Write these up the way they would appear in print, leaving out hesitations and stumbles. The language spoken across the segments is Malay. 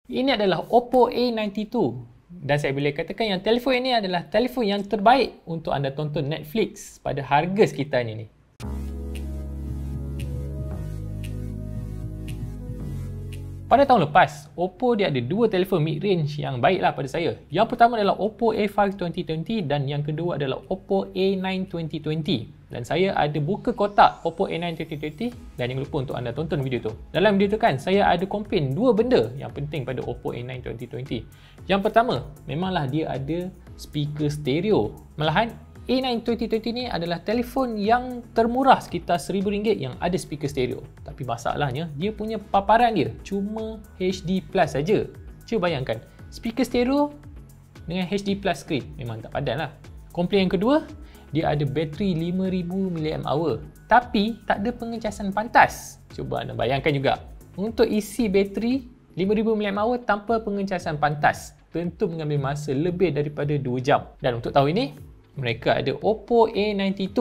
Ini adalah Oppo A92 dan saya boleh katakan yang telefon ini adalah telefon yang terbaik untuk anda tonton Netflix pada harga sekitarnya ni. Pada tahun lepas, Oppo dia ada dua telefon mid-range yang baiklah pada saya. Yang pertama adalah Oppo A5 2020 dan yang kedua adalah Oppo A9 2020. Dan saya ada buka kotak Oppo A9 2020 dan jangan lupa untuk anda tonton video tu. Dalam video tu kan, saya ada komplain dua benda yang penting pada Oppo A9 2020. Yang pertama, memanglah dia ada speaker stereo. Malahan, A9 2020 ni adalah telefon yang termurah sekitar RM1,000 yang ada speaker stereo. Tapi masalahnya, dia punya paparan dia cuma HD Plus saja. Cuba bayangkan, speaker stereo dengan HD Plus screen memang tak padan lah. Komplain yang kedua, dia ada bateri 5000 mAh tapi tak ada pengecasan pantas. Cuba anda bayangkan juga, untuk isi bateri 5000 mAh tanpa pengecasan pantas tentu mengambil masa lebih daripada 2 jam. Dan untuk tahu ini, mereka ada Oppo A92.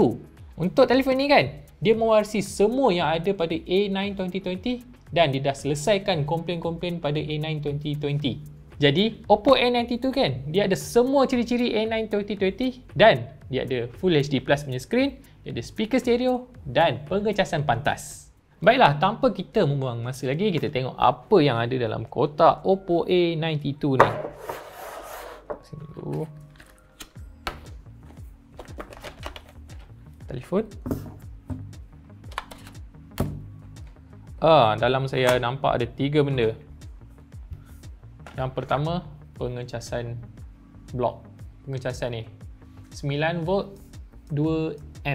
Untuk telefon ni kan, dia mewarisi semua yang ada pada A9 2020 dan dia dah selesaikan komplain-komplain pada A9 2020. Jadi, Oppo A92 kan, dia ada semua ciri-ciri A9 2020 dan dia ada Full HD Plus punya screen, dia ada speaker stereo dan pengecasan pantas. Baiklah, tanpa kita membuang masa lagi, kita tengok apa yang ada dalam kotak Oppo A92 ni. Sini dulu. Telefon. Dalam saya nampak ada 3 benda. Yang pertama, pengecasan blok. Pengecasan ni 9V 2A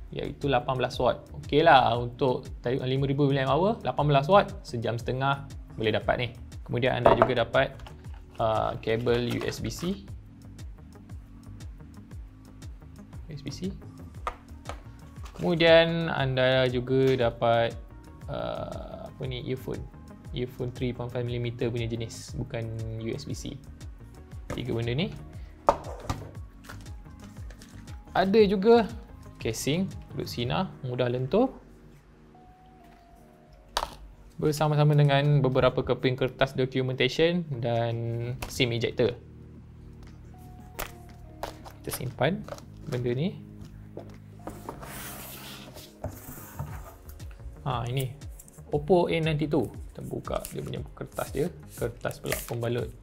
iaitu 18 watt. Okey lah untuk 5000 mAh, 18 watt, sejam setengah boleh dapat ni. Kemudian anda juga dapat kabel USB-C. Kemudian anda juga dapat earphone 3.5mm punya jenis, bukan USB-C. 3 benda ni. Ada juga casing duduk sinar, mudah lentur, bersama-sama dengan beberapa keping kertas documentation dan SIM ejector. Kita simpan benda ni. Ini Oppo A92. Kita buka dia punya kertas dia, kertas pula pembalut.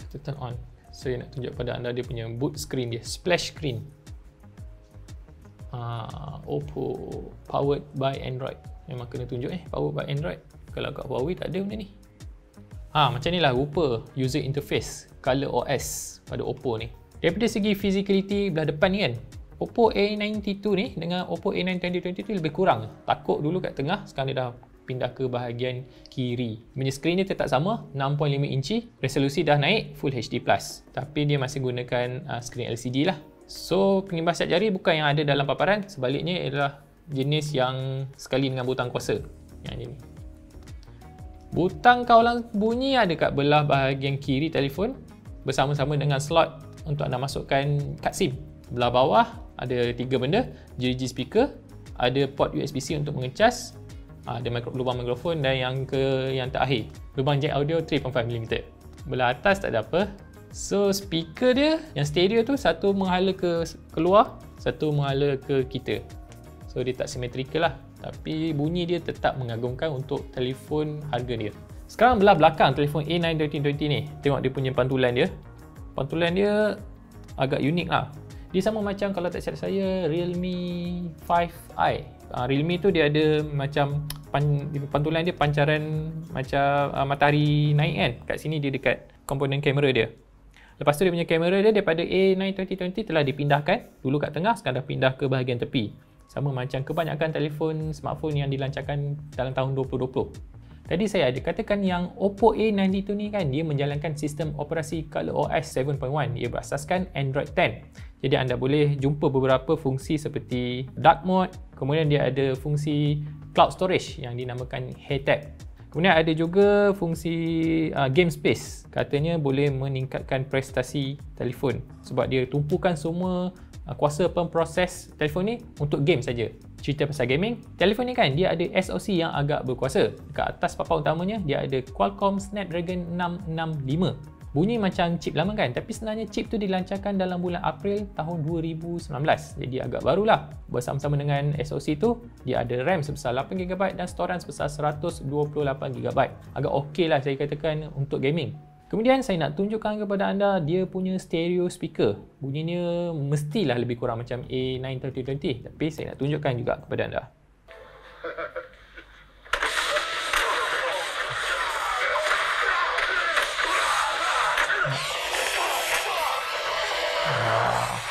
Kita turn on. Saya nak tunjuk pada anda dia punya boot screen dia, splash screen. Oppo powered by Android. Memang kena tunjuk powered by Android. Kalau kat Huawei tak ada benda ni. Macam ni lah rupa user interface Color OS pada Oppo ni. Daripada segi physicality belah depan ni kan, Oppo A92 ni dengan Oppo A9 2020 tu lebih kurang. Takut dulu kat tengah, sekarang dia dah pindah ke bahagian kiri. Punya skrin dia tetap sama, 6.5 inci, resolusi dah naik Full HD Plus. Tapi dia masih gunakan skrin LCD lah. So, pengimbas cat jari bukan yang ada dalam paparan, sebaliknya ialah jenis yang sekali dengan butang kuasa. Yang ini. Butang kawalan bunyi ada kat belah bahagian kiri telefon bersama-sama dengan slot untuk anda masukkan kad SIM. Belah bawah ada 3 benda, jersey speaker, ada port USB-C untuk mengecas, ada lubang mikrofon dan yang terakhir, lubang jack audio 3.5mm. Belah atas tak ada apa. So speaker dia yang stereo tu satu menghala ke keluar, satu menghala ke kita. So dia tak symmetrical lah, tapi bunyi dia tetap mengagumkan untuk telefon harga dia. Sekarang belah belakang telefon A9 2020 ni, tengok dia punya pantulan dia. Pantulan dia agak unik lah. Dia sama macam kalau tak silap saya Realme 5i. Realme tu dia ada macam pantulan dia pancaran macam matahari naik kan. Kat sini dia dekat komponen kamera dia. Lepas tu dia punya kamera dia daripada A9 2020 telah dipindahkan. Dulu kat tengah, sekarang dah pindah ke bahagian tepi. Sama macam kebanyakan telefon smartphone yang dilancarkan dalam tahun 2020. Tadi saya ada katakan yang Oppo A92 ni kan, dia menjalankan sistem operasi ColorOS 7.1. Ia berasaskan Android 10. Jadi anda boleh jumpa beberapa fungsi seperti dark mode, kemudian dia ada fungsi cloud storage yang dinamakan HeyTab. Kemudian ada juga fungsi game space. Katanya boleh meningkatkan prestasi telefon sebab dia tumpukan semua kuasa pemproses telefon ni untuk game saja. Cerita pasal gaming, telefon ni kan dia ada SoC yang agak berkuasa. Dekat atas papan utamanya dia ada Qualcomm Snapdragon 665. Bunyi macam chip lama kan, tapi sebenarnya chip tu dilancarkan dalam bulan April tahun 2019. Jadi agak barulah. Bersama-sama dengan SoC tu, dia ada RAM sebesar 8GB dan storan sebesar 128GB. Agak okey lah saya katakan untuk gaming. Kemudian saya nak tunjukkan kepada anda dia punya stereo speaker. Bunyinya mestilah lebih kurang macam A93020, tapi saya nak tunjukkan juga kepada anda.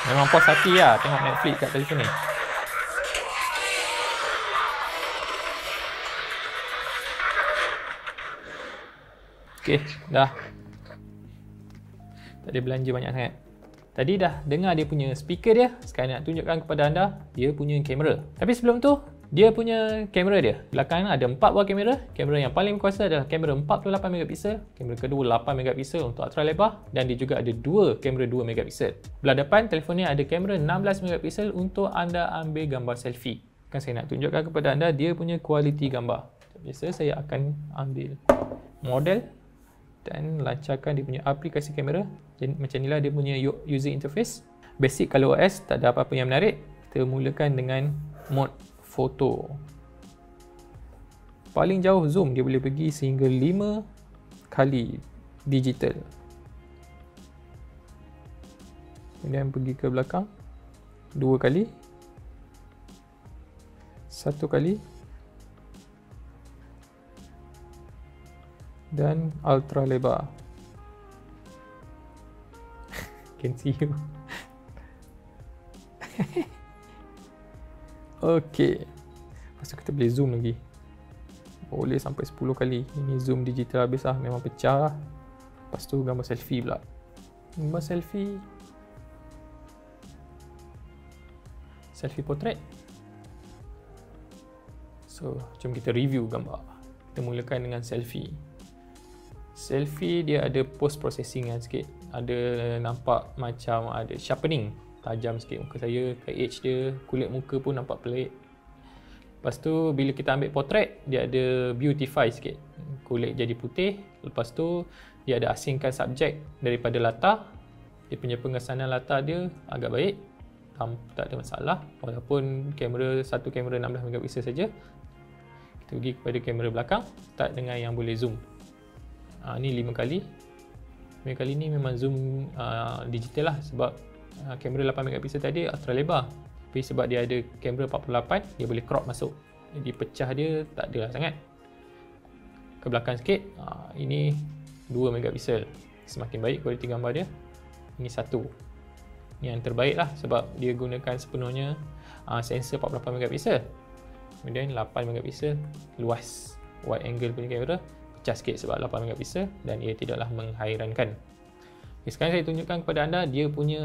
Memang puas hati lah tengok Netflix kat telefon ni. Okey, dah. Tak ada belanja banyak sangat. Tadi dah dengar dia punya speaker dia. Sekarang nak tunjukkan kepada anda dia punya kamera. Tapi sebelum tu, dia punya kamera dia. Belakang ada 4 buah kamera. Kamera yang paling kuasa adalah kamera 48MP. Kamera kedua 8MP untuk ultra lebar. Dan dia juga ada 2 kamera 2MP. Belah depan telefon ni ada kamera 16MP untuk anda ambil gambar selfie. Kan saya nak tunjukkan kepada anda dia punya kualiti gambar. Biasa saya akan ambil model dan lancarkan dia punya aplikasi kamera. Jadi macam inilah dia punya user interface. Basic color OS, tak ada apa-apa yang menarik. Kita mulakan dengan mode foto. Paling jauh zoom dia boleh pergi sehingga 5 kali digital. Kemudian pergi ke belakang 2 kali, 1 kali, dan ultra lebar. Can see you. Okey. Lepas tu kita boleh zoom lagi. Boleh sampai 10 kali. Ini zoom digital habis lah. Memang pecah lah. Lepas tu gambar selfie pula. Gambar selfie. Selfie portrait. So, jom kita review gambar. Kita mulakan dengan selfie. Selfie dia ada post processing kan sikit. Ada nampak macam ada sharpening. Tajam sikit muka saya, ke edge dia, kulit muka pun nampak pelik. Lepas tu bila kita ambil portrait, dia ada beautify sikit. Kulit jadi putih. Lepas tu dia ada asingkan subjek daripada latar. Dia punya pengesanan latar dia agak baik. Tak ada masalah. Walaupun satu kamera 16MP saja. Kita pergi kepada kamera belakang. Start dengan yang boleh zoom. Ni 5 kali. 5 kali ni memang zoom digital lah sebab kamera 8MP tadi ultra lebar. Tapi sebab dia ada kamera 48, dia boleh crop masuk. Jadi pecah dia tak adalah sangat. Ke belakang sikit, ini 2MP. Semakin baik kualiti gambar dia. Ini 1. Ini yang terbaik lah sebab dia gunakan sepenuhnya sensor 48MP. Kemudian 8MP luas. Wide angle punya kamera. Pecah sikit sebab 8MP dan ia tidaklah menghairankan. Okay, sekarang saya tunjukkan kepada anda dia punya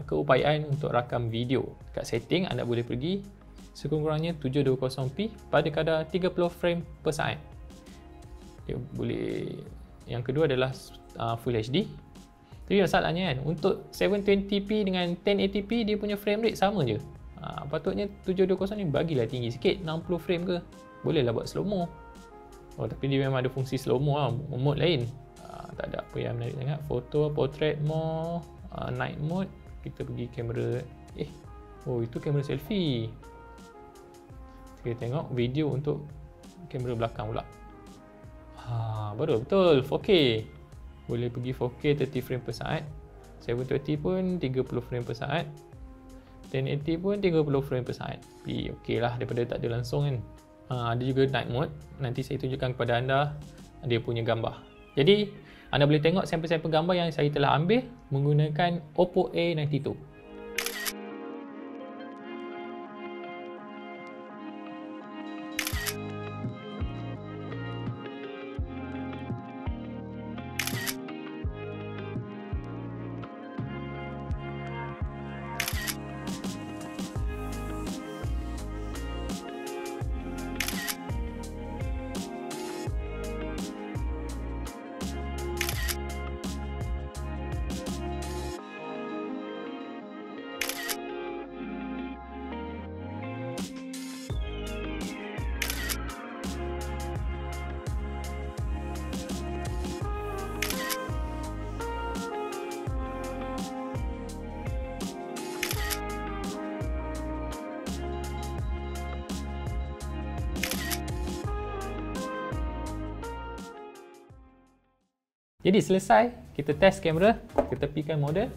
keupayaan untuk rakam video. Dekat setting anda boleh pergi sekurang-kurangnya 720p pada kadar 30 frame per saat. Dia boleh. Yang kedua adalah Full HD. Tapi masalahnya kan untuk 720p dengan 1080p dia punya frame rate sama je. Patutnya 720 ni bagilah tinggi sikit, 60 frame ke. Bolehlah buat slow mo. Oh, tapi dia memang ada fungsi slow mo lah, mode lain. Tak ada apa yang menarik sangat. Foto, portrait mode, night mode. Kita pergi kamera. Oh itu kamera selfie. Kita tengok video untuk kamera belakang pula. Baru betul 4K. Boleh pergi 4K 30 frame per saat. 720 pun 30 frame per saat. 1080 pun 30 frame per saat. Tapi okey lah daripada tak ada langsung kan. Ada juga night mode. Nanti saya tunjukkan kepada anda dia punya gambar. Jadi anda boleh tengok sampel-sampel gambar yang saya telah ambil menggunakan Oppo A92. Jadi selesai, kita test kamera, kita tepikan model.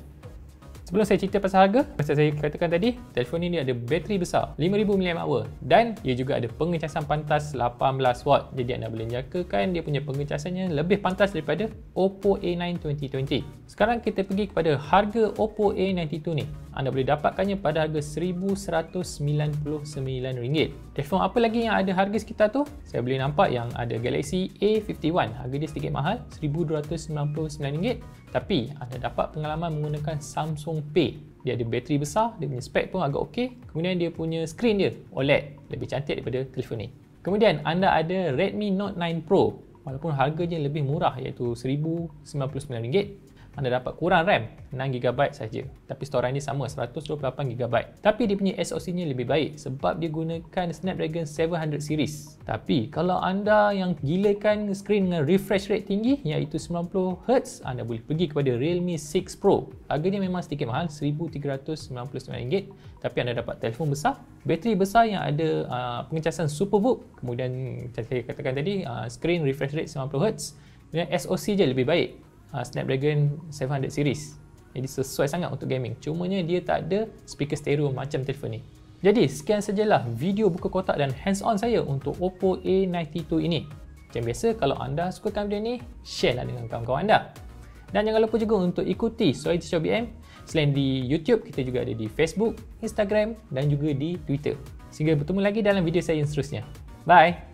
Sebelum saya cerita pasal harga, macam saya katakan tadi, telefon ini ada bateri besar 5000 mAh dan ia juga ada pengecasan pantas 18W. Jadi anda boleh jangkakan dia punya pengecasannya lebih pantas daripada Oppo A9 2020. Sekarang kita pergi kepada harga Oppo A92 ni. Anda boleh dapatkannya pada harga RM1,199. Telefon apa lagi yang ada harga sekitar tu? Saya boleh nampak yang ada Galaxy A51. Harga dia sedikit mahal, RM1,299. Tapi anda dapat pengalaman menggunakan Samsung Pay. Dia ada bateri besar, dia punya spek pun agak okey. Kemudian dia punya skrin dia OLED, lebih cantik daripada telefon ni. Kemudian anda ada Redmi Note 9 Pro. Walaupun harganya lebih murah iaitu RM1,099. Anda dapat kurang RAM 6GB saja, tapi storan dia sama 128GB. Tapi dia punya SoC-nya lebih baik sebab dia gunakan Snapdragon 700 series. Tapi kalau anda yang gilakan skrin dengan refresh rate tinggi iaitu 90Hz, anda boleh pergi kepada Realme 6 Pro. Harganya memang sedikit mahal, RM1,399, tapi anda dapat telefon besar, bateri besar yang ada pengecasan SuperVOOC, kemudian macam saya katakan tadi, skrin refresh rate 90Hz, dan SoC je lebih baik. Snapdragon 700 series. Jadi sesuai sangat untuk gaming. Cumanya dia tak ada speaker stereo macam telefon ni. Jadi sekian sajalah video buka kotak dan hands on saya untuk Oppo A92 ini. Macam biasa, kalau anda sukakan video ni, share lah dengan kawan-kawan anda. Dan jangan lupa juga untuk ikuti Soy Teacher BM. Selain di YouTube, kita juga ada di Facebook, Instagram dan juga di Twitter. Sehingga bertemu lagi dalam video saya yang seterusnya. Bye!